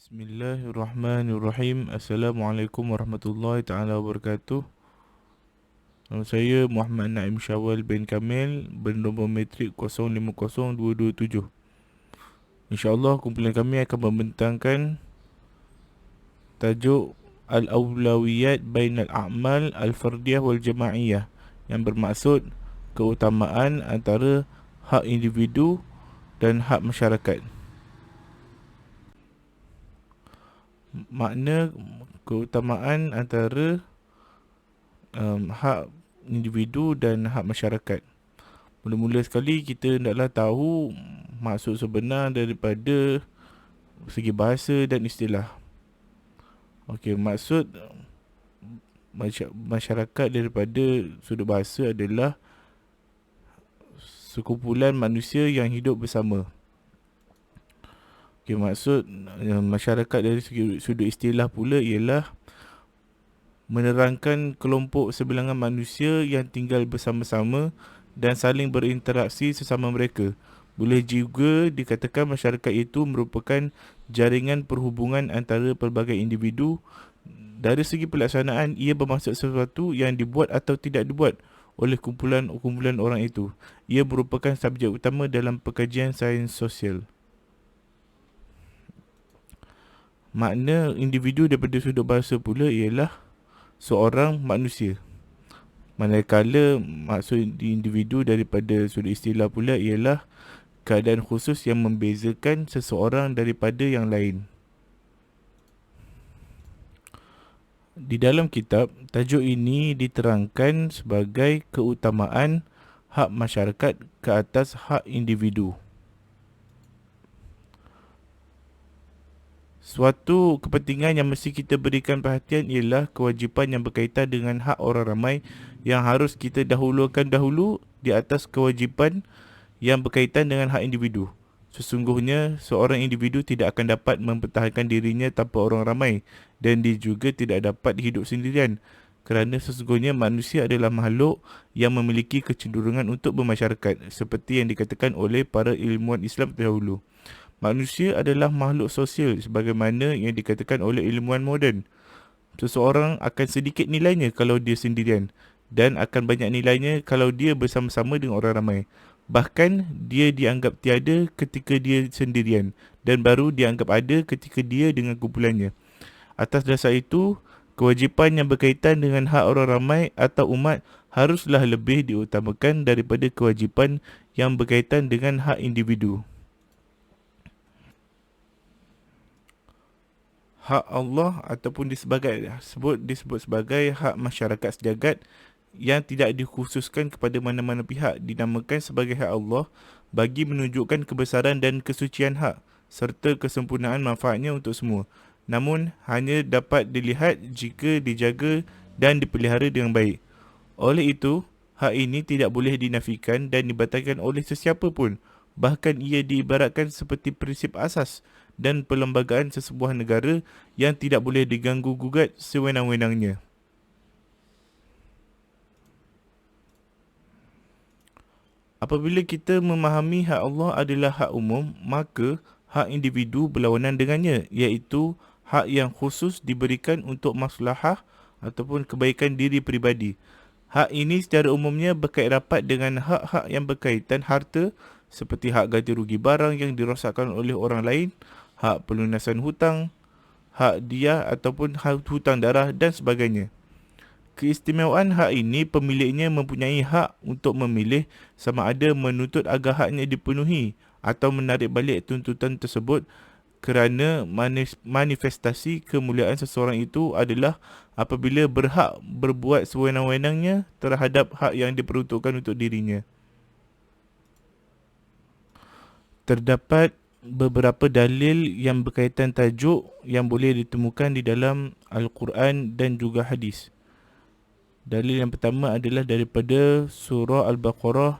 Bismillahirrahmanirrahim. Assalamualaikum warahmatullahi taala wabarakatuh. Nama saya Muhammad Naim Syawal bin Kamil, bernombor matrik 050227. InsyaAllah kumpulan kami akan membentangkan tajuk Al-Awlawiyat Bainal A'mal Al-Fardiyah wal Jama'iyah, yang bermaksud keutamaan antara hak individu dan hak masyarakat. Makna keutamaan antara hak individu dan hak masyarakat. Mula-mula sekali kita hendaklah tahu maksud sebenar daripada segi bahasa dan istilah. Okey, maksud masyarakat daripada sudut bahasa adalah sekumpulan manusia yang hidup bersama. Okey, maksud masyarakat dari sudut istilah pula ialah menerangkan kelompok sebilangan manusia yang tinggal bersama-sama dan saling berinteraksi sesama mereka. Boleh juga dikatakan masyarakat itu merupakan jaringan perhubungan antara pelbagai individu. Dari segi pelaksanaan, ia bermaksud sesuatu yang dibuat atau tidak dibuat oleh kumpulan-kumpulan orang itu. Ia merupakan subjek utama dalam pekajian sains sosial. Makna individu daripada sudut bahasa pula ialah seorang manusia. Manakala maksud individu daripada sudut istilah pula ialah keadaan khusus yang membezakan seseorang daripada yang lain. Di dalam kitab, tajuk ini diterangkan sebagai keutamaan hak masyarakat ke atas hak individu. Suatu kepentingan yang mesti kita berikan perhatian ialah kewajipan yang berkaitan dengan hak orang ramai yang harus kita dahulukan dahulu di atas kewajipan yang berkaitan dengan hak individu. Sesungguhnya, seorang individu tidak akan dapat mempertahankan dirinya tanpa orang ramai, dan dia juga tidak dapat hidup sendirian, kerana sesungguhnya manusia adalah makhluk yang memiliki kecenderungan untuk bermasyarakat, seperti yang dikatakan oleh para ilmuwan Islam terdahulu. Manusia adalah makhluk sosial sebagaimana yang dikatakan oleh ilmuwan moden. Seseorang akan sedikit nilainya kalau dia sendirian, dan akan banyak nilainya kalau dia bersama-sama dengan orang ramai. Bahkan dia dianggap tiada ketika dia sendirian, dan baru dianggap ada ketika dia dengan kumpulannya. Atas dasar itu, kewajipan yang berkaitan dengan hak orang ramai atau umat haruslah lebih diutamakan daripada kewajipan yang berkaitan dengan hak individu. Hak Allah ataupun disebut sebagai hak masyarakat sejagat yang tidak dikhususkan kepada mana-mana pihak dinamakan sebagai hak Allah bagi menunjukkan kebesaran dan kesucian hak serta kesempurnaan manfaatnya untuk semua. Namun hanya dapat dilihat jika dijaga dan dipelihara dengan baik. Oleh itu, hak ini tidak boleh dinafikan dan dibatalkan oleh sesiapa pun. Bahkan ia diibaratkan seperti prinsip asas dan perlembagaan sesebuah negara yang tidak boleh diganggu-gugat sewenang-wenangnya. Apabila kita memahami hak Allah adalah hak umum, maka hak individu berlawanan dengannya, iaitu hak yang khusus diberikan untuk maslahah ataupun kebaikan diri peribadi. Hak ini secara umumnya berkait rapat dengan hak-hak yang berkaitan harta, seperti hak ganti rugi barang yang dirosakkan oleh orang lain, hak pelunasan hutang, hak diah ataupun hak hutang darah dan sebagainya. Keistimewaan hak ini, pemiliknya mempunyai hak untuk memilih sama ada menuntut agar haknya dipenuhi atau menarik balik tuntutan tersebut, kerana manifestasi kemuliaan seseorang itu adalah apabila berhak berbuat sewenang-wenangnya terhadap hak yang diperuntukkan untuk dirinya. Terdapat beberapa dalil yang berkaitan tajuk yang boleh ditemukan di dalam Al-Quran dan juga hadis. Dalil yang pertama adalah daripada surah Al-Baqarah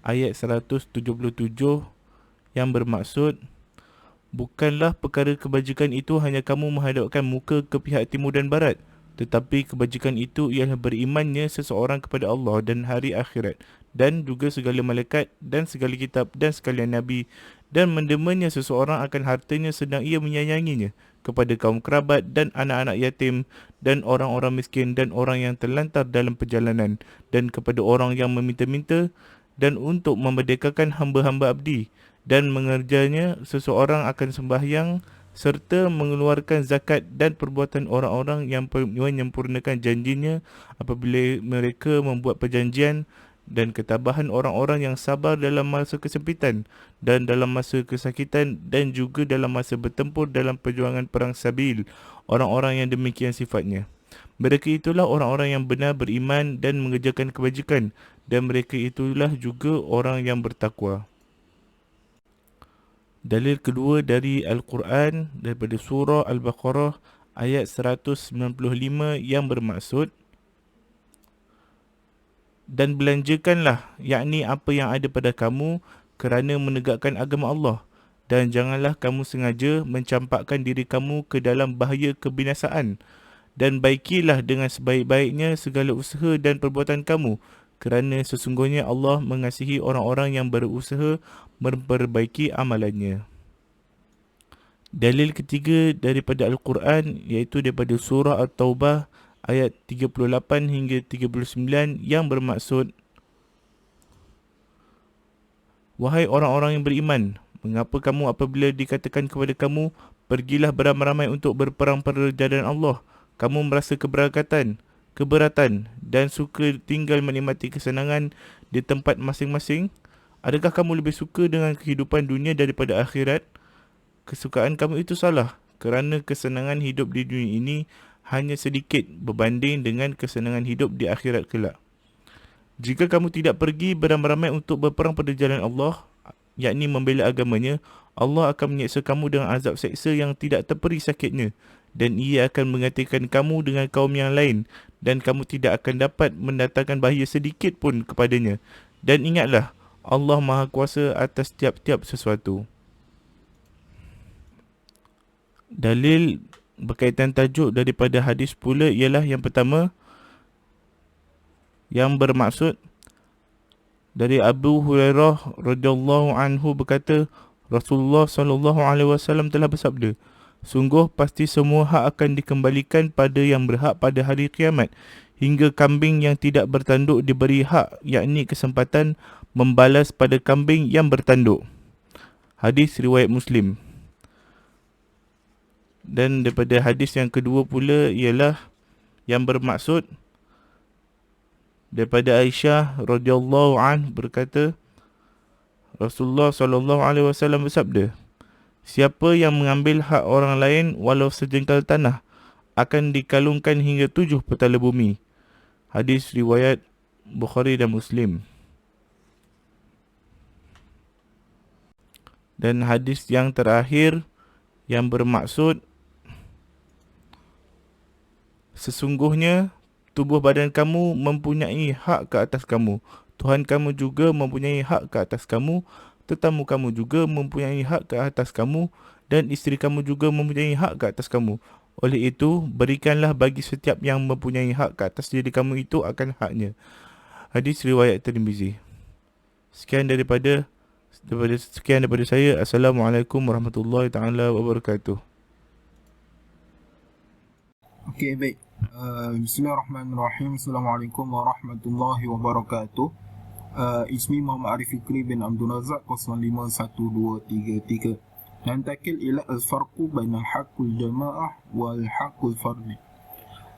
ayat 177 yang bermaksud, bukanlah perkara kebajikan itu hanya kamu menghadapkan muka ke pihak timur dan barat, tetapi kebajikan itu ialah berimannya seseorang kepada Allah dan hari akhirat, dan juga segala malaikat dan segala kitab dan sekalian nabi dan mendemannya seseorang akan hartanya sedang ia menyayanginya, kepada kaum kerabat dan anak-anak yatim dan orang-orang miskin dan orang yang terlantar dalam perjalanan, dan kepada orang yang meminta-minta, dan untuk memerdekakan hamba-hamba abdi, dan mengerjanya seseorang akan sembahyang serta mengeluarkan zakat, dan perbuatan orang-orang yang menyempurnakan janjinya apabila mereka membuat perjanjian, dan ketabahan orang-orang yang sabar dalam masa kesempitan dan dalam masa kesakitan, dan juga dalam masa bertempur dalam perjuangan perang sabil. Orang-orang yang demikian sifatnya, mereka itulah orang-orang yang benar beriman dan mengerjakan kebajikan, dan mereka itulah juga orang yang bertakwa. Dalil kedua dari Al-Quran daripada surah Al-Baqarah ayat 195 yang bermaksud, dan belanjakanlah, yakni apa yang ada pada kamu kerana menegakkan agama Allah, dan janganlah kamu sengaja mencampakkan diri kamu ke dalam bahaya kebinasaan, dan baikilah dengan sebaik-baiknya segala usaha dan perbuatan kamu, kerana sesungguhnya Allah mengasihi orang-orang yang berusaha memperbaiki amalannya. Dalil ketiga daripada Al-Quran iaitu daripada surah At-Taubah ayat 38 hingga 39 yang bermaksud, wahai orang-orang yang beriman, mengapa kamu apabila dikatakan kepada kamu, pergilah beramai-ramai untuk berperang pada jalan Allah, kamu merasa keberatan dan suka tinggal menikmati kesenangan di tempat masing-masing? Adakah kamu lebih suka dengan kehidupan dunia daripada akhirat? Kesukaan kamu itu salah, kerana kesenangan hidup di dunia ini hanya sedikit berbanding dengan kesenangan hidup di akhirat kelak. Jika kamu tidak pergi beramai-ramai untuk berperang pada jalan Allah, yakni membela agamanya, Allah akan menyeksa kamu dengan azab seksa yang tidak terperi sakitnya, dan ia akan menggantikan kamu dengan kaum yang lain, dan kamu tidak akan dapat mendatangkan bahaya sedikit pun kepadanya. Dan ingatlah, Allah Maha Kuasa atas tiap-tiap sesuatu. Dalil berkaitan tajuk daripada hadis pula ialah yang pertama, yang bermaksud dari Abu Hurairah radhiyallahu anhu berkata, Rasulullah sallallahu alaihi wasallam telah bersabda, sungguh pasti semua hak akan dikembalikan pada yang berhak pada hari kiamat, hingga kambing yang tidak bertanduk diberi hak, yakni kesempatan membalas pada kambing yang bertanduk. Hadis riwayat Muslim. Dan daripada hadis yang kedua pula ialah yang bermaksud daripada Aisyah radhiyallahu anha berkata, Rasulullah sallallahu alaihi wasallam bersabda, siapa yang mengambil hak orang lain walau sejengkal tanah akan dikalungkan hingga 7 petala bumi. Hadis riwayat Bukhari dan Muslim. Dan hadis yang terakhir yang bermaksud, sesungguhnya tubuh badan kamu mempunyai hak ke atas kamu, Tuhan kamu juga mempunyai hak ke atas kamu, tetamu kamu juga mempunyai hak ke atas kamu, dan isteri kamu juga mempunyai hak ke atas kamu. Oleh itu, berikanlah bagi setiap yang mempunyai hak ke atas diri kamu itu akan haknya. Hadis riwayat Tirmizi. Sekian daripada saya. Assalamualaikum warahmatullahi taala wabarakatuh. Okey, baik. Bismillahirrahmanirrahim. Assalamualaikum warahmatullahi wabarakatuh. Ismi Muhammad Arif Fikri bin Abdul Razak 051233. Nantakil ila al-farqu baina al-haqqul jama'ah wal haqqul fardi.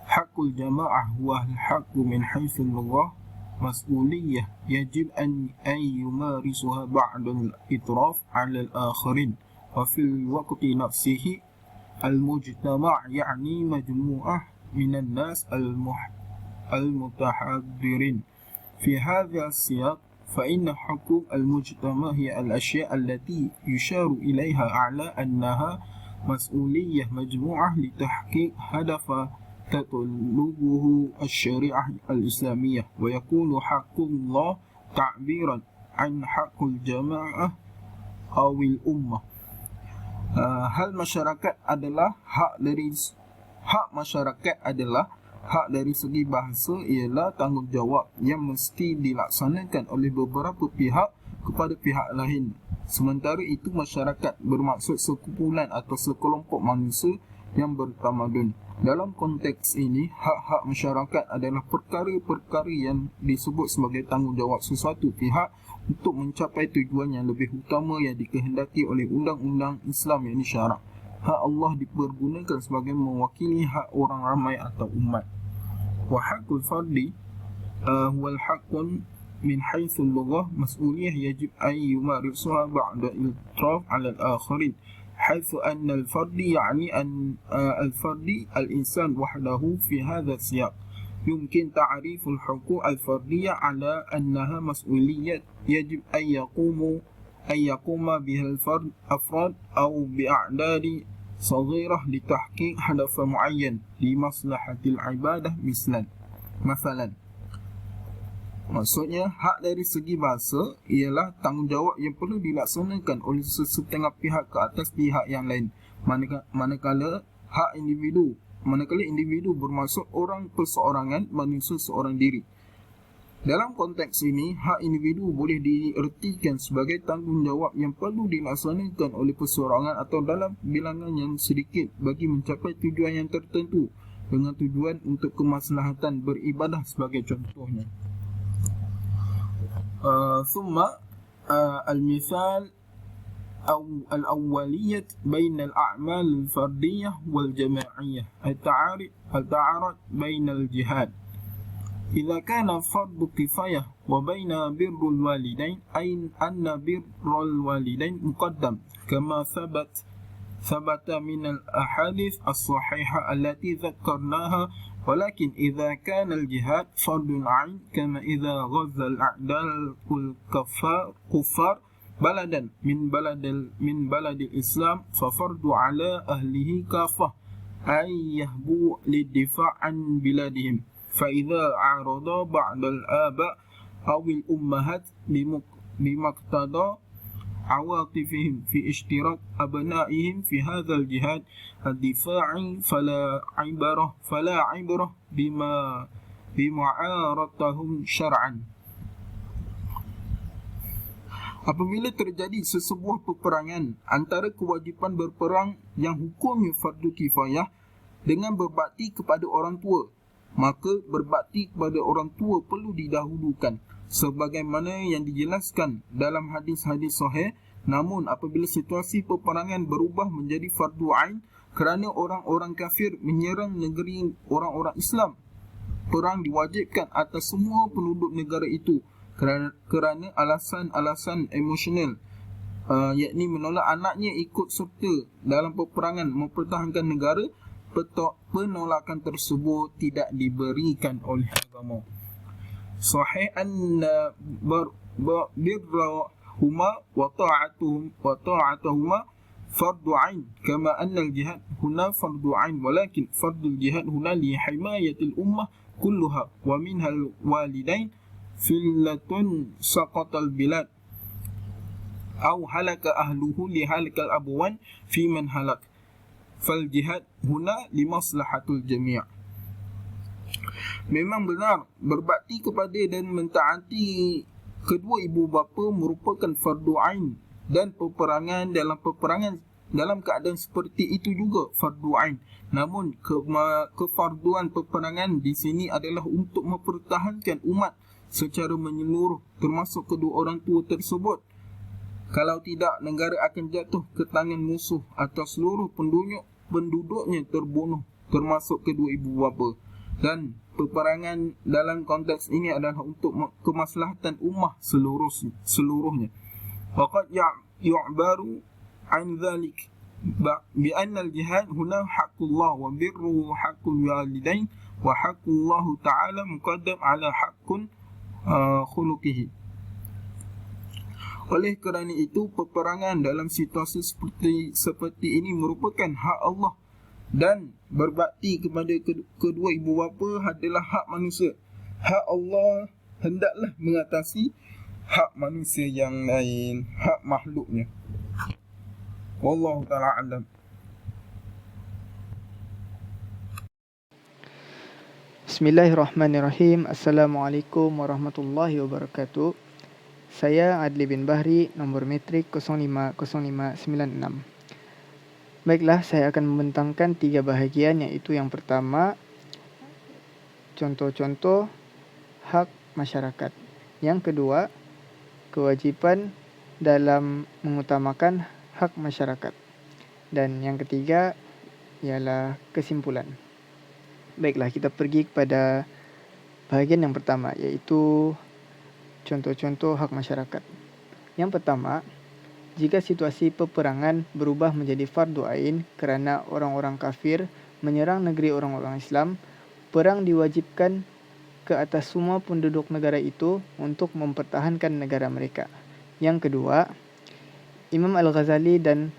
Haqqul jama'ah huwa al-haqqu min haythu al-lughah mas'uliyyah yajib an yumarisuha ba'da al-itraf 'ala al-akharin wa fil waqti nafsihi al-mujtama' yani majmu'ah من الناس المتحضرين. في هذا السياق فإن حقوق المجتمع هي الأشياء التي يشار إليها على أنها مسؤولية مجموعة لتحقيق هدف تطلبه الشريعة الإسلامية، ويكون حق الله تعبيرا عن حق الجماعة أو الأمة. Hal masyarakat adalah hak dari segi bahasa ialah tanggungjawab yang mesti dilaksanakan oleh beberapa pihak kepada pihak lain Sementara itu masyarakat bermaksud sekumpulan atau sekelompok manusia yang bertamadun. Dalam konteks ini, hak-hak masyarakat adalah perkara-perkara yang disebut sebagai tanggungjawab sesuatu pihak untuk mencapai tujuan yang lebih utama yang dikehendaki oleh undang-undang Islam yakni syarak. Hak Allah dipergunakan sebagai mewakili hak orang ramai atau umat. Wa haqqul fardi huwal haqqun من حيث اللغة مسؤولية يجب أن يمارسها بعد الإطراف على الآخرين حيث أن الفرد يعني أن الفرد الإنسان وحده في هذا السياق يمكن تعريف الحقوق الفردية على أنها مسؤولية يجب أن يقوم بها الفرد أفراد أو بأعداد صغيرة لتحقيق هدف معين لمصلحة العبادة مثلا. Maksudnya, hak dari segi bahasa ialah tanggungjawab yang perlu dilaksanakan oleh sesetengah pihak ke atas pihak yang lain. Manakala individu bermaksud orang perseorangan, manusia seorang diri. Dalam konteks ini, hak individu boleh diertikan sebagai tanggungjawab yang perlu dilaksanakan oleh perseorangan atau dalam bilangan yang sedikit bagi mencapai tujuan yang tertentu dengan tujuan untuk kemaslahatan beribadah sebagai contohnya. ثم المثال أو الأولية بين الأعمال الفردية والجماعية التعارض بين الجهات إذا كان فرض كفاية وبين بر الوالدين أي أن بر الوالدين مقدم كما ثبت من الأحاديث الصحيحة التي ذكرناها ولكن إذا كان الجهاد فرض عين كما إذا غزا الأعداء الكفار بلدا من بلد الإسلام ففرض على أهله كافة أن يهبوا للدفاع عن بلادهم فإذا عارض بعض الآباء أو الأمهات بمقتضى عواطفهم في اشتراك أبنائهم في هذا الجهاد الدفاعي فلا عبرة بمعارضتهم شرعا. Apabila terjadi sesebuah peperangan antara kewajipan berperang yang hukumnya fardu kifayah dengan berbakti kepada orang tua, maka berbakti kepada orang tua perlu didahulukan sebagaimana yang dijelaskan dalam hadis-hadis sahih. Namun apabila situasi peperangan berubah menjadi fardu ain kerana orang-orang kafir menyerang negeri orang-orang Islam, perang diwajibkan atas semua penduduk negara itu kerana alasan-alasan emosional, yakni menolak anaknya ikut serta dalam peperangan mempertahankan negara. Penolakan tersebut tidak diberikan oleh agama. Sahih anna birrahuma wa ta'atuhuma fardu ain kama anna al-jihad huna fardu ain walakin fardu al-jihad huna li himayatil ummah kulluha wa minha al-walidain fillatun saqatal bilad aw halaka ahluhu li halakal abwan fi man halak fal jihad huna li maslahatul jami'. Memang benar berbakti kepada dan mentaati kedua ibu bapa merupakan fardu ain dan peperangan dalam keadaan seperti itu juga fardu ain. Namun kefarduan peperangan di sini adalah untuk mempertahankan umat secara menyeluruh termasuk kedua orang tua tersebut. Kalau tidak, negara akan jatuh ke tangan musuh atau seluruh penduduknya terbunuh termasuk kedua ibu bapa. Dan peperangan dalam konteks ini adalah untuk kemaslahatan ummah seluruhnya. Waqad yu'baru an dhalik bi anna al-jihad huna haqqullah wa birru haqqul walidain wa haqqullah ta'ala muqaddam ala haqqun khuluqihi. Oleh kerana itu, peperangan dalam situasi seperti ini merupakan hak Allah dan berbakti kepada kedua ibu bapa adalah hak manusia. Hak Allah hendaklah mengatasi hak manusia yang lain, hak makhluknya. Wallahu ta'ala a'lam. Bismillahirrahmanirrahim. Assalamualaikum warahmatullahi wabarakatuh. Saya Adli bin Bahri, nombor metrik 050596. Baiklah, saya akan membentangkan 3 bahagian, iaitu yang pertama, contoh-contoh hak masyarakat. Yang kedua, kewajipan dalam mengutamakan hak masyarakat. Dan yang ketiga ialah kesimpulan. Baiklah, kita pergi kepada bahagian yang pertama, iaitu contoh-contoh hak masyarakat. Yang pertama, jika situasi peperangan berubah menjadi fardu ain kerana orang-orang kafir menyerang negeri orang-orang Islam, perang diwajibkan ke atas semua penduduk negara itu untuk mempertahankan negara mereka. Yang kedua, Imam Al-Ghazali dan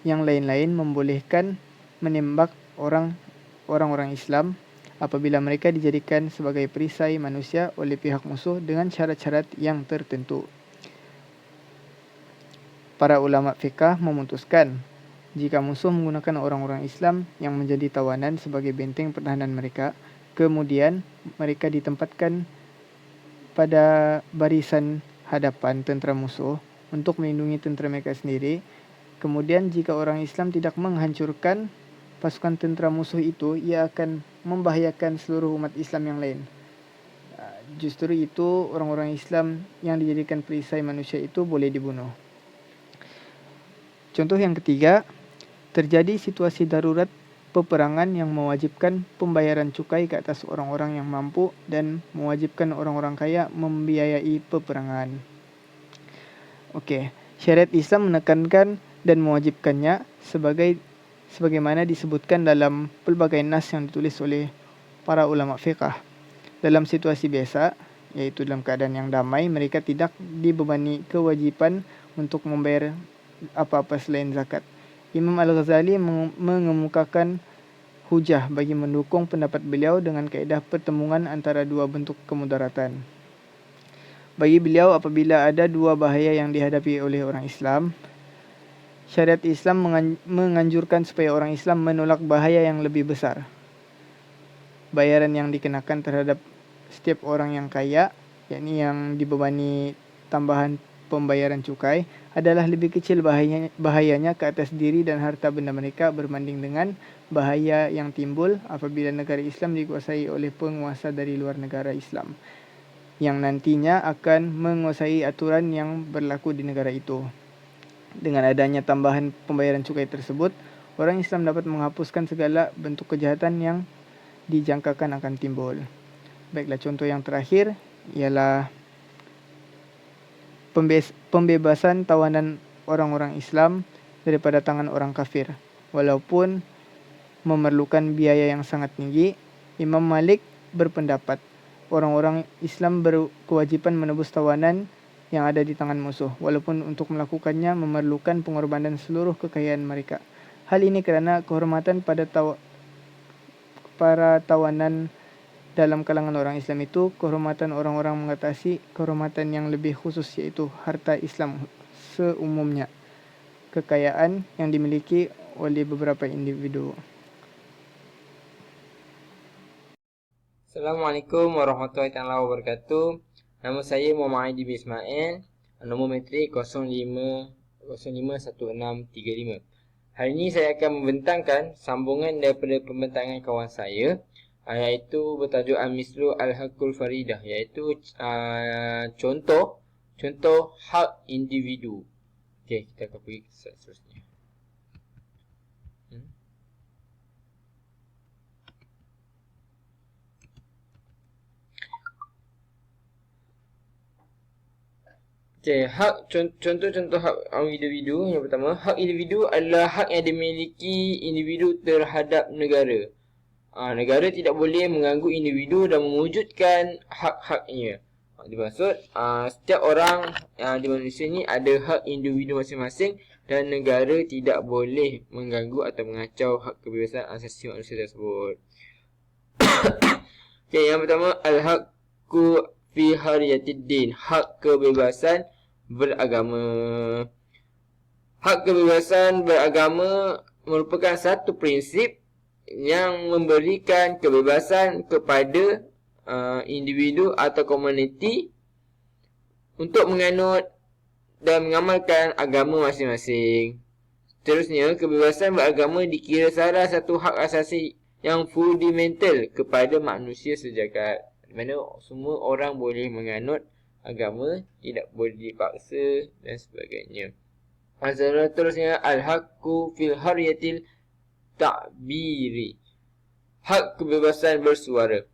yang lain-lain membolehkan menembak orang-orang Islam apabila mereka dijadikan sebagai perisai manusia oleh pihak musuh dengan syarat-syarat yang tertentu. Para ulama fiqah memutuskan jika musuh menggunakan orang-orang Islam yang menjadi tawanan sebagai benteng pertahanan mereka, kemudian mereka ditempatkan pada barisan hadapan tentera musuh untuk melindungi tentera mereka sendiri. Kemudian jika orang Islam tidak menghancurkan pasukan tentera musuh itu, ia akan membahayakan seluruh umat Islam yang lain. Justru itu orang-orang Islam yang dijadikan perisai manusia itu boleh dibunuh. Contoh yang ketiga, terjadi situasi darurat peperangan yang mewajibkan pembayaran cukai ke atas orang-orang yang mampu dan mewajibkan orang-orang kaya membiayai peperangan. Syariat Islam menekankan dan mewajibkannya sebagaimana disebutkan dalam pelbagai nas yang ditulis oleh para ulama fiqah. Dalam situasi biasa, yaitu dalam keadaan yang damai, mereka tidak dibebani kewajipan untuk membayar apa-apa selain zakat. Imam Al-Ghazali mengemukakan hujah bagi mendukung pendapat beliau dengan kaedah pertemuan antara dua bentuk kemudaratan. Bagi beliau, apabila ada dua bahaya yang dihadapi oleh orang Islam, syariat Islam menganjurkan supaya orang Islam menolak bahaya yang lebih besar. Bayaran yang dikenakan terhadap setiap orang yang kaya, yakni yang dibebani tambahan pembayaran cukai, adalah lebih kecil bahayanya ke atas diri dan harta benda mereka berbanding dengan bahaya yang timbul apabila negara Islam dikuasai oleh penguasa dari luar negara Islam, yang nantinya akan menguasai aturan yang berlaku di negara itu. Dengan adanya tambahan pembayaran cukai tersebut, orang Islam dapat menghapuskan segala bentuk kejahatan yang dijangkakan akan timbul. Baiklah, contoh yang terakhir ialah pembebasan tawanan orang-orang Islam daripada tangan orang kafir. Walaupun memerlukan biaya yang sangat tinggi, Imam Malik berpendapat orang-orang Islam berkewajipan menebus tawanan yang ada di tangan musuh, walaupun untuk melakukannya memerlukan pengorbanan seluruh kekayaan mereka. Hal ini kerana kehormatan pada para tawanan dalam kalangan orang Islam itu, kehormatan orang-orang mengatasi kehormatan yang lebih khusus, iaitu harta Islam seumumnya, kekayaan yang dimiliki oleh beberapa individu. Assalamualaikum warahmatullahi wabarakatuh. Nama saya Muhammad Aidi bin Ismail, nombor metrik 051635. Hari ini saya akan membentangkan sambungan daripada pembentangan kawan saya, iaitu bertajuk Al-Mislu Al-Haqqul Faridah, iaitu contoh hak individu. Okey, kita akan pergi ke slide seterusnya. Okey, contoh-contoh hak individu. Yang pertama, hak individu adalah hak yang dimiliki individu terhadap negara. Negara tidak boleh mengganggu individu dan mewujudkan hak-haknya. Dimaksud, setiap orang di manusia ni ada hak individu masing-masing dan negara tidak boleh mengganggu atau mengacau hak kebebasan asasi manusia tersebut. Okay, yang pertama, al-haqqu fi hariyatid din, hak kebebasan beragama. Hak kebebasan beragama merupakan satu prinsip yang memberikan kebebasan kepada individu atau komuniti untuk menganut dan mengamalkan agama masing-masing. Seterusnya, kebebasan beragama dikira salah satu hak asasi yang fundamental kepada manusia sejagat. Di mana semua orang boleh menganut agama, tidak boleh dipaksa dan sebagainya. Seterusnya, al-haqqu fil haryatil ta'biri. Hak kebebasan bersuara.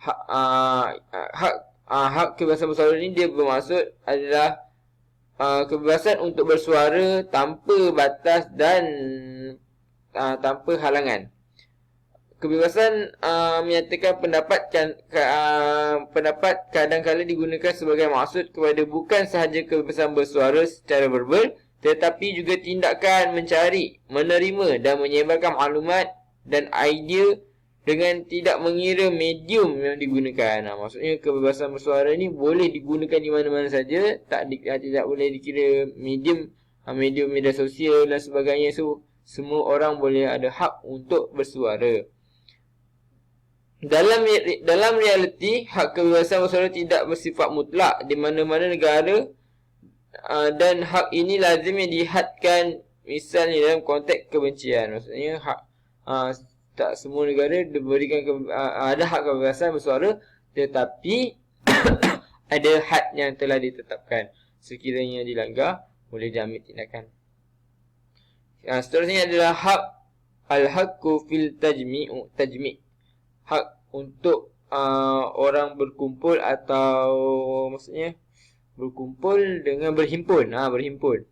Hak kebebasan bersuara ni dia bermaksud adalah kebebasan untuk bersuara tanpa batas dan tanpa halangan. Kebebasan menyatakan pendapat kadang-kadang digunakan sebagai maksud kepada bukan sahaja kebebasan bersuara secara verbal, tetapi juga tindakan mencari, menerima dan menyebarkan maklumat dan idea dengan tidak mengira medium yang digunakan. Maksudnya kebebasan bersuara ni boleh digunakan di mana-mana saja, tidak boleh dikira medium media sosial dan sebagainya. So semua orang boleh ada hak untuk bersuara. Dalam realiti, hak kebebasan bersuara tidak bersifat mutlak di mana-mana negara, dan hak ini lazimnya dihadkan misalnya dalam konteks kebencian. Maksudnya hak tak semua negara diberikan ada hak kebebasan bersuara, tetapi ada had yang telah ditetapkan. Sekiranya dilanggar, boleh diambil tindakan. Seterusnya adalah hak al-haqqu fil tajmi'. Hak untuk orang berkumpul atau maksudnya berkumpul dengan berhimpun. Berhimpun.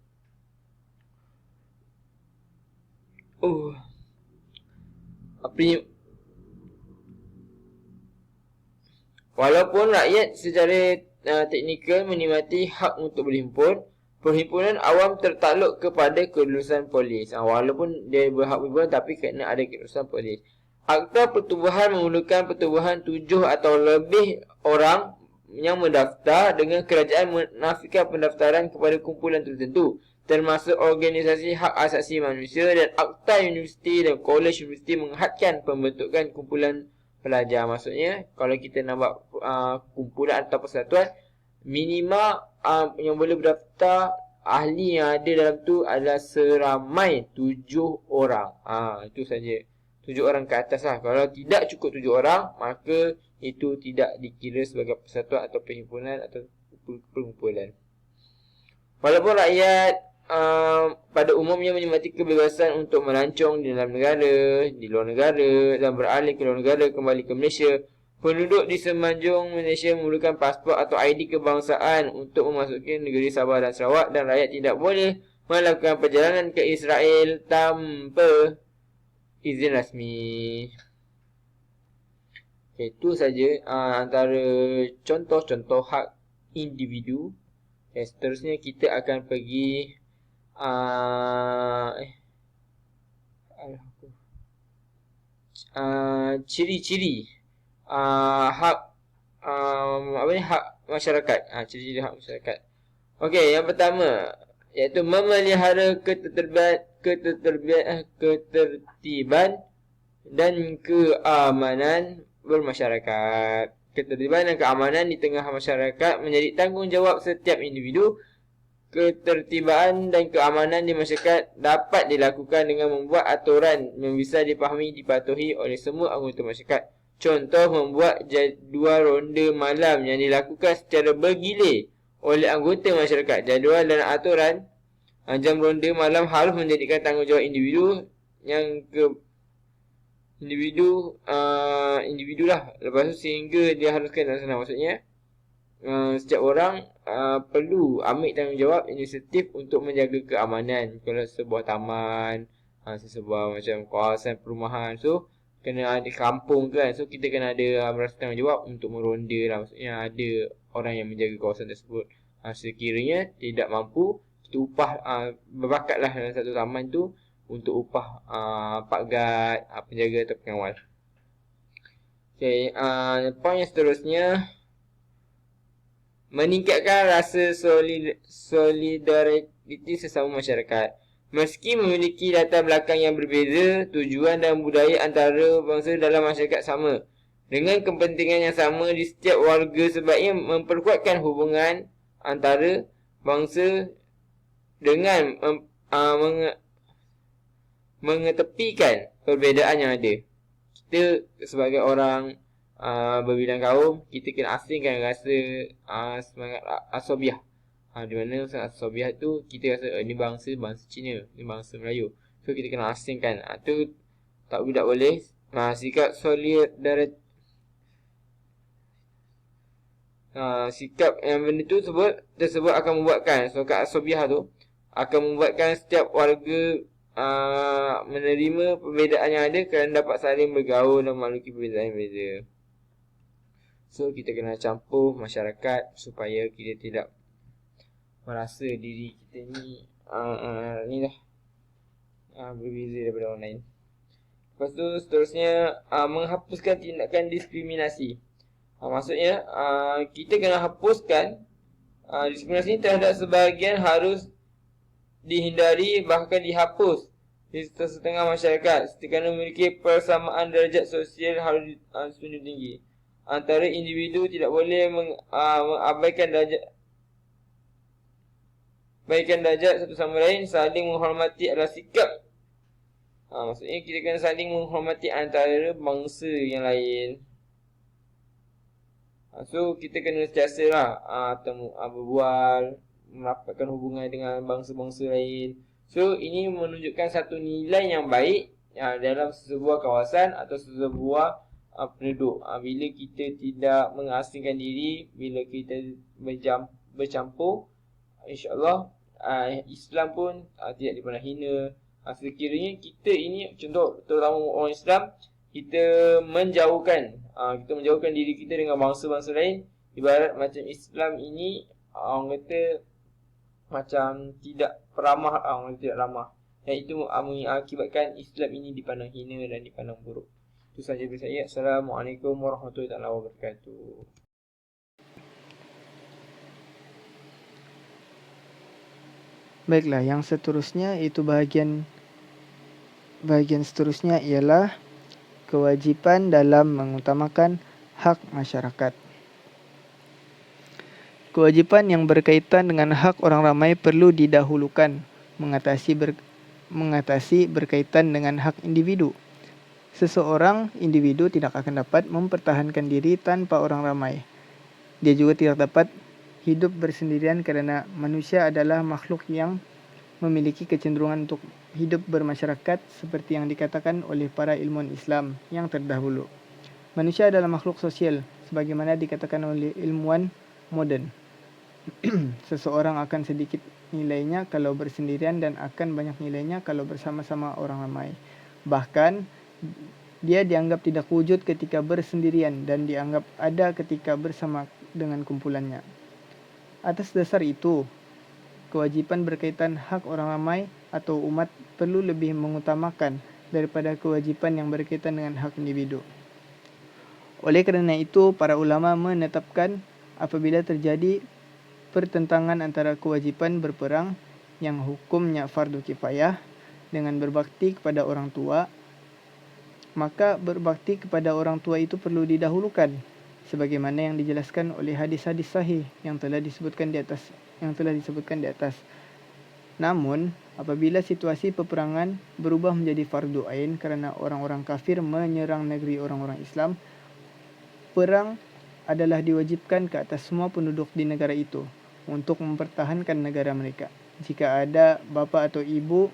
Walaupun rakyat secara teknikal menikmati hak untuk berhimpun, perhimpunan awam tertakluk kepada kelulusan polis. Walaupun dia berhak berhimpun, tapi kena ada kelulusan polis. Akta pertubuhan memerlukan pertubuhan 7 atau lebih orang yang mendaftar, dengan kerajaan menafikan pendaftaran kepada kumpulan tertentu, termasuk organisasi hak asasi manusia, dan akta universiti dan kolej universiti menghadkan pembentukan kumpulan pelajar. Maksudnya kalau kita nak buat kumpulan atau persatuan, minima yang boleh berdaftar ahli yang ada dalam tu adalah seramai 7 orang. Itu saja, 7 orang ke atas lah. Kalau tidak cukup 7 orang, maka itu tidak dikira sebagai persatuan atau perhimpunan atau perkumpulan. Walaupun rakyat pada umumnya menikmati kebebasan untuk melancong di dalam negara, di luar negara dan beralih ke luar negara kembali ke Malaysia, penduduk di semenanjung Malaysia memerlukan pasport atau ID kebangsaan untuk memasuki negeri Sabah dan Sarawak, dan rakyat tidak boleh melakukan perjalanan ke Israel tanpa izin rasmi. Itu saja antara contoh-contoh hak individu. Seterusnya kita akan pergi ciri-ciri hak hak masyarakat. Ciri-ciri hak masyarakat. Okey, yang pertama iaitu memelihara ketertiban dan keamanan bermasyarakat. Ketertiban dan keamanan di tengah masyarakat menjadi tanggungjawab setiap individu. Ketertiban dan keamanan di masyarakat dapat dilakukan dengan membuat aturan yang bisa dipahami dipatuhi oleh semua anggota masyarakat. Contoh, membuat jadual ronda malam yang dilakukan secara bergilir oleh anggota masyarakat. Jadual dan aturan jam ronda malam harus menjadikan tanggungjawab individu yang individu lah. Lepas tu sehingga dia haruskan dalam sana. Maksudnya setiap orang perlu ambil tanggungjawab inisiatif untuk menjaga keamanan. Kalau sebuah taman, sebuah macam kawasan perumahan, so kena ada kampung kan, so kita kena ada merasa tanggungjawab untuk meronda lah. Maksudnya ada orang yang menjaga kawasan tersebut. Sekiranya tidak mampu, kita upah berbakat lah dalam satu taman tu untuk upah pak guard, penjaga atau pengawal. Okay, poin yang seterusnya, meningkatkan rasa solidariti sesama masyarakat. Meski memiliki latar belakang yang berbeza, tujuan dan budaya antara bangsa dalam masyarakat sama. Dengan kepentingan yang sama di setiap warga, sebaiknya memperkuatkan hubungan antara bangsa dengan mengetepikan perbezaan yang ada. Kita sebagai orang berbidang kaum, kita kena asingkan rasa semangat asobiah. Di mana semangat asobiah tu kita rasa ni bangsa Cina, ni bangsa Melayu. So kita kena asingkan. Tu tak boleh. Sikap solidaritas, sikap yang benda tu tersebut akan membuatkan sikap asobiah tu akan membuatkan setiap warga menerima perbezaan yang ada kerana dapat saling bergaul dan memahami perbezaan yang berbeza. So kita kena campur masyarakat supaya kita tidak merasa diri kita ni berbeza daripada orang lain. Lepas tu seterusnya menghapuskan tindakan diskriminasi. Maksudnya kita kena hapuskan diskriminasi terhadap sebahagian harus dihindari, bahkan dihapus di setengah masyarakat kerana memiliki persamaan darjat sosial harus junjung tinggi. Antara individu tidak boleh mengabaikan darjat satu sama lain. Saling menghormati adalah sikap. Maksudnya kita kena saling menghormati antara bangsa yang lain. So kita kena sentiasa lah berbual, merapatkan hubungan dengan bangsa-bangsa lain. So ini menunjukkan satu nilai yang baik dalam sebuah kawasan atau sebuah penduduk. Bila kita tidak mengasingkan diri, bila kita bercampur, insya-Allah Islam pun tidak dipandang hina. Sekiranya kita ini, contoh terutama orang Islam, kita menjauhkan diri kita dengan bangsa-bangsa lain, ibarat macam Islam ini orang kata macam tidak ramah, orang kata tidak ramah, dan itu mengakibatkan Islam ini dipandang hina dan dipandang buruk. Itu sahaja dari saya. Assalamualaikum warahmatullahi wabarakatuh. Baiklah, yang seterusnya itu bahagian seterusnya ialah kewajipan dalam mengutamakan hak masyarakat. Kewajipan yang berkaitan dengan hak orang ramai perlu didahulukan, mengatasi berkaitan dengan hak individu. Seseorang individu tidak akan dapat mempertahankan diri tanpa orang ramai. Dia juga tidak dapat hidup bersendirian kerana manusia adalah makhluk yang memiliki kecenderungan untuk hidup bermasyarakat seperti yang dikatakan oleh para ilmuwan Islam yang terdahulu. Manusia adalah makhluk sosial sebagaimana dikatakan oleh ilmuwan moden. Seseorang akan sedikit nilainya kalau bersendirian dan akan banyak nilainya kalau bersama-sama orang ramai. Bahkan dia dianggap tidak wujud ketika bersendirian dan dianggap ada ketika bersama dengan kumpulannya. Atas dasar itu, kewajipan berkaitan hak orang ramai atau umat perlu lebih mengutamakan daripada kewajipan yang berkaitan dengan hak individu. Oleh kerana itu, para ulama menetapkan apabila terjadi pertentangan antara kewajipan berperang yang hukumnya fardu kifayah dengan berbakti kepada orang tua, maka berbakti kepada orang tua itu perlu didahulukan sebagaimana yang dijelaskan oleh hadis-hadis sahih yang telah disebutkan di atas. Namun, apabila situasi peperangan berubah menjadi fardu ain kerana orang-orang kafir menyerang negeri orang-orang Islam, perang adalah diwajibkan ke atas semua penduduk di negara itu untuk mempertahankan negara mereka. Jika ada bapa atau ibu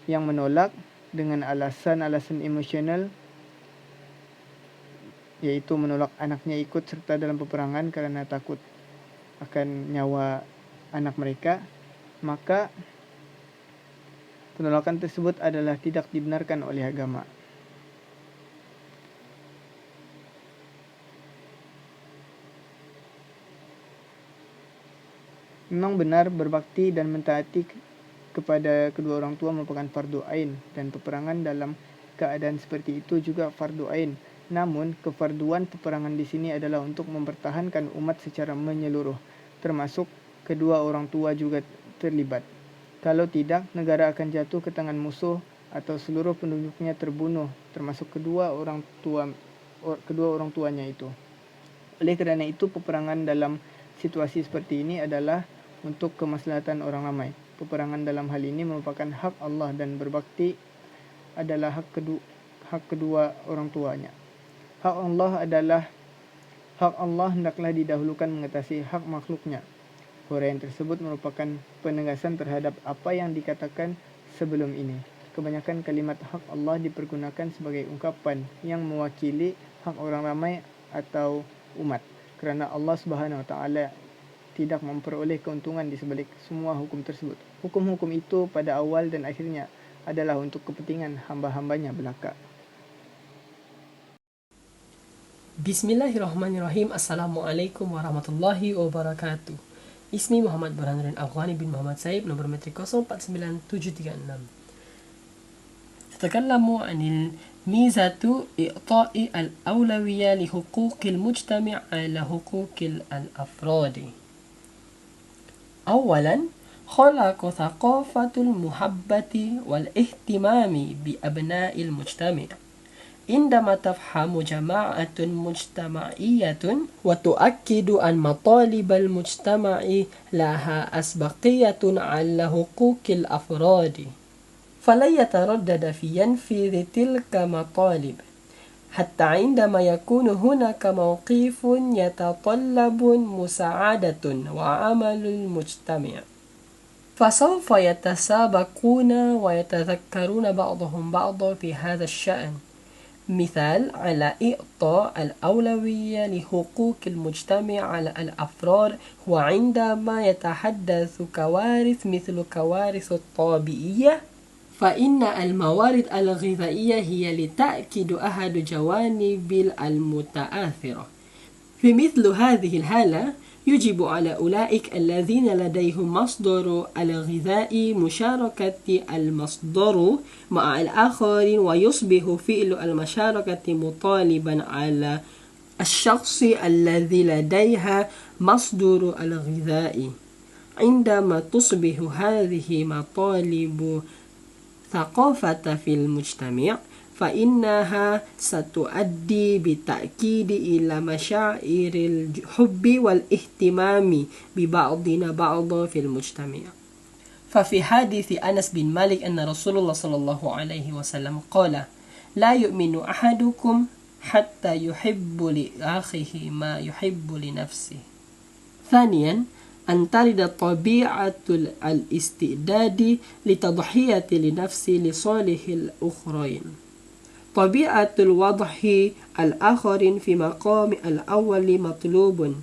yang menolak dengan alasan-alasan emosional, iaitu menolak anaknya ikut serta dalam peperangan kerana takut akan nyawa anak mereka, maka penolakan tersebut adalah tidak dibenarkan oleh agama. Memang benar berbakti dan mentaati kepada kedua orang tua merupakan fardu ain dan peperangan dalam keadaan seperti itu juga fardu ain. Namun, kefarduan peperangan di sini adalah untuk mempertahankan umat secara menyeluruh, termasuk kedua orang tua juga terlibat. Kalau tidak, negara akan jatuh ke tangan musuh atau seluruh penduduknya terbunuh, termasuk kedua orang tuanya itu. Oleh kerana itu, peperangan dalam situasi seperti ini adalah untuk kemaslahatan orang ramai. Peperangan dalam hal ini merupakan hak Allah dan berbakti adalah hak kedua orang tuanya. Hak Allah hendaklah didahulukan mengatasi hak makhluknya. Huraian tersebut merupakan penegasan terhadap apa yang dikatakan sebelum ini. Kebanyakan kalimat hak Allah dipergunakan sebagai ungkapan yang mewakili hak orang ramai atau umat, kerana Allah Subhanahu Wa Taala tidak memperoleh keuntungan di sebalik semua hukum tersebut. Hukum-hukum itu pada awal dan akhirnya adalah untuk kepentingan hamba-hambanya belaka. Bismillahirrahmanirrahim. Assalamualaikum warahmatullahi wabarakatuh. Ismi Muhammad Burhanuddin Aghwani bin Muhammad Saib, nomor metrik 049736. Tatakallamu anil mizatu i'ta'i al-awlawiyya li huquqil mujtami' ala huquqil al-afradi. أولا خلق ثقافة المحبة والاهتمام بأبناء المجتمع. عندما تفهم جماعة مجتمعية وتؤكد أن مطالب المجتمع لها أسبقية على حقوق الأفراد، فلا يتردد في ينفيذ تلك مطالب، حتى عندما يكون هناك موقف يتطلب مساعدة وعمل المجتمع، فسوف يتسابقون ويتذكرون بعضهم بعضا في هذا الشأن. مثال على إعطاء الأولوية لحقوق المجتمع على الأفراد هو عندما يتحدث كوارث مثل كوارث الطبيعية، فإن الموارد الغذائية هي لتأكيد أحد جوانب المتآثرة. في مثل هذه الحالة يجب على أولئك الذين لديهم مصدر الغذاء مشاركة المصدر مع الآخرين، ويصبح فعل المشاركة مطالبا على الشخص الذي لديها مصدر الغذاء. عندما تصبح هذه مطالب ثقافة في المجتمع، فإنها ستؤدي بالتأكيد إلى مشاعر الحب والاهتمام ببعضنا بعضا في المجتمع. ففي حديث أنس بن مالك أن رسول الله صلى الله عليه وسلم قال: لا يؤمن أحدكم حتى يحب لأخيه ما يحب لنفسه. ثانيا، أن ترد طبيعة الاستعداد لتضحية لنفس لصالح الآخرين. طبيعة الوضع الآخرين في مقام الأول مطلوب.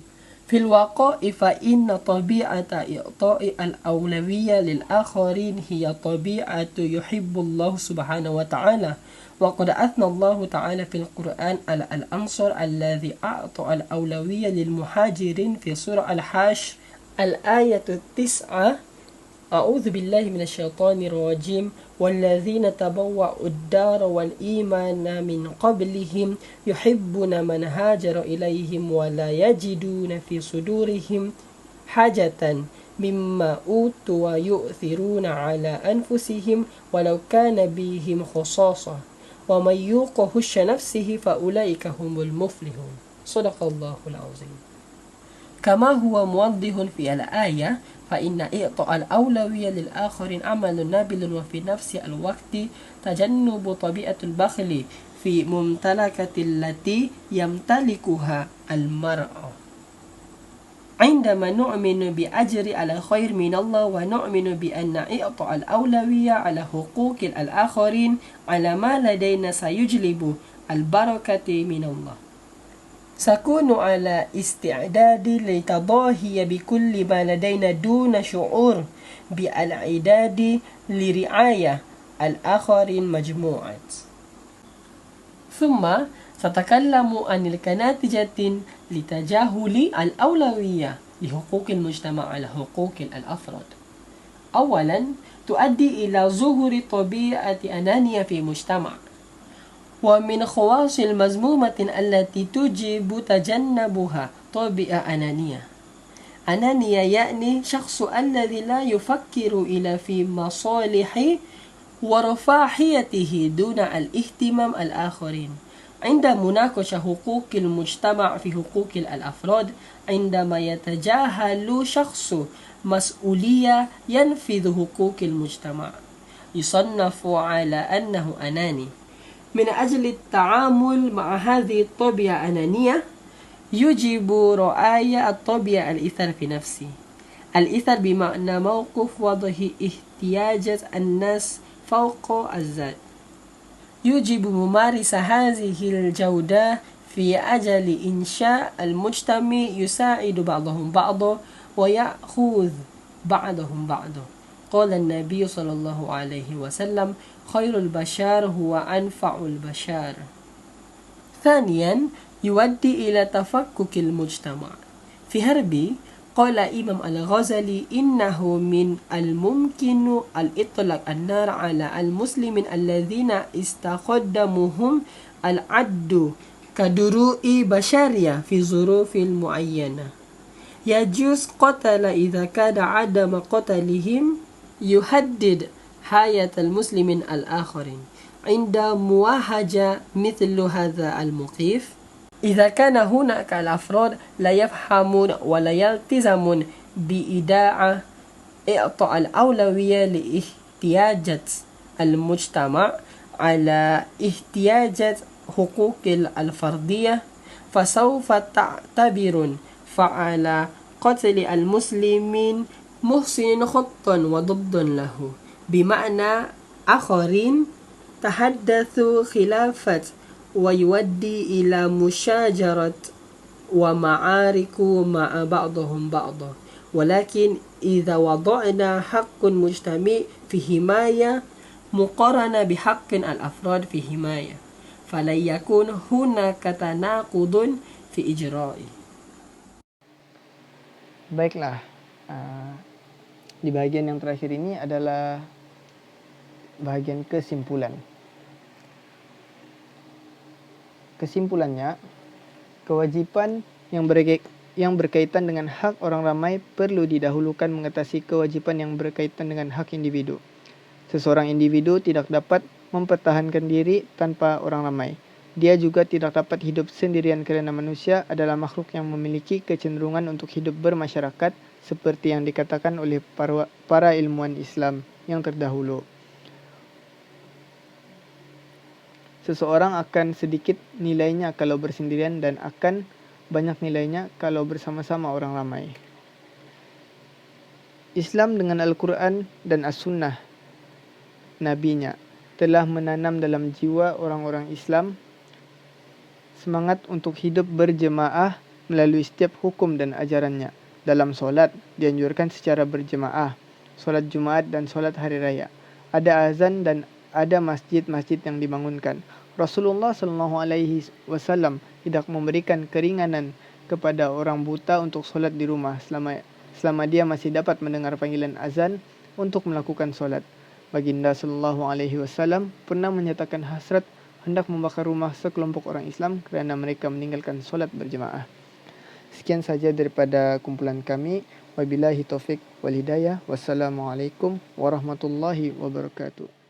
في الواقع فإن طبيعة إعطاء الأولوية للآخرين هي طبيعة يحب الله سبحانه وتعالى، وقد أثنى الله تعالى في القرآن على الأنصار الذي أعطى الأولوية للمهاجرين في سورة الحشر الآية 9: أعوذ بالله من الشيطان الرجيم والذين تبوأوا الدار والإيمان من قبلهم يحبون من هاجر إليهم ولا يجدون في صدورهم حاجة مما أوتوا ويؤثرون على أنفسهم ولو كان بهم خصاصة ومن يوق شح نفسه فأولئك هم المفلحون. صدق الله العظيم. كما هو موضح في الآية، فإن إعطاء الأولوية للآخرين عمل نابل، وفي نفس الوقت تجنب طبيعة البخل في ممتلكة التي يمتلكها المرء. عندما نؤمن بأجر على خير من الله، ونؤمن بأن إعطاء الأولوية على حقوق الآخرين على ما لدينا سيجلب البركة من الله، سكون على استعداد لتضاهي بكل ما لدينا دون شعور بالإعداد لرعاية الآخرين مجموعة. ثم سأتكلم عن النتيجة لتجاهل الأولوية لحقوق المجتمع على حقوق الأفراد. أولا، تؤدي إلى ظهور طبيعة أنانية في المجتمع، ومن خواص المذمومة التي تجب تجنبها طبيعة أنانية. أنانية يعني شخص الذي لا يفكر إلا في مصالحه ورفاهيته دون الاهتمام الآخرين. عند مناقشة حقوق المجتمع في حقوق الأفراد عندما يتجاهل شخص مسؤولية ينفذ حقوق المجتمع يصنف على أنه أناني. من أجل التعامل مع هذه الطبيعة الأنانية يجب رعاية الطبيعة الإثر في نفسه. الإثر بمعنى موقف وضع احتياجات الناس فوق الذات. يجب ممارسة هذه الجودة في أجل إنشاء المجتمع يساعد بعضهم بعضا ويأخذ بعضهم بعضا. قال النبي صلى الله عليه وسلم خير البشر هو أنفع البشر. ثانيا يؤدي إلى تفكك المجتمع. في هربي قال إمام الغزالي إنه من الممكن الإطلاق النار على المسلمين الذين استخدمهم العد كدروع بشرية في ظروف معينة. يجوز قتل إذا كان عدم قتلهم يهدد حياة المسلمين الآخرين. عند مواجهة مثل هذا الموقف إذا كان هناك الأفراد لا يفهمون ولا يلتزمون بإيداع إعطاء الأولوية لاحتياجات المجتمع على احتياجات حقوق الفردية فسوف تعتبر فعل قتل المسلمين محسن خطا وضد له، بمعنى آخرين تحدثوا خلافات ويؤدي إلى مشاجرة ومعارك مع بعضهم بعضا. ولكن إذا وضعنا حق المجتمع في حماية مقارنة بحق الأفراد في حماية فلن يكون هناك تناقض في إجرائه. Baiklah, di bahagian yang terakhir ini adalah bahagian kesimpulan. Kesimpulannya, kewajiban yang berkaitan dengan hak orang ramai perlu didahulukan mengatasi kewajiban yang berkaitan dengan hak individu. Seseorang individu tidak dapat mempertahankan diri tanpa orang ramai. Dia juga tidak dapat hidup sendirian kerana manusia adalah makhluk yang memiliki kecenderungan untuk hidup bermasyarakat seperti yang dikatakan oleh para ilmuwan Islam yang terdahulu. Seseorang akan sedikit nilainya kalau bersendirian dan akan banyak nilainya kalau bersama-sama orang ramai. Islam dengan Al-Quran dan As-Sunnah Nabi-Nya telah menanam dalam jiwa orang-orang Islam semangat untuk hidup berjemaah melalui setiap hukum dan ajarannya. Dalam solat dianjurkan secara berjemaah, solat Jumaat dan solat hari raya. Ada azan dan ada masjid-masjid yang dibangunkan. Rasulullah SAW tidak memberikan keringanan kepada orang buta untuk solat di rumah selama dia masih dapat mendengar panggilan azan untuk melakukan solat. Baginda SAW pernah menyatakan hasrat hendak membakar rumah sekelompok orang Islam kerana mereka meninggalkan solat berjemaah. Sekian saja daripada kumpulan kami. Wabillahi taufiq wal hidayah. Wassalamualaikum warahmatullahi wabarakatuh.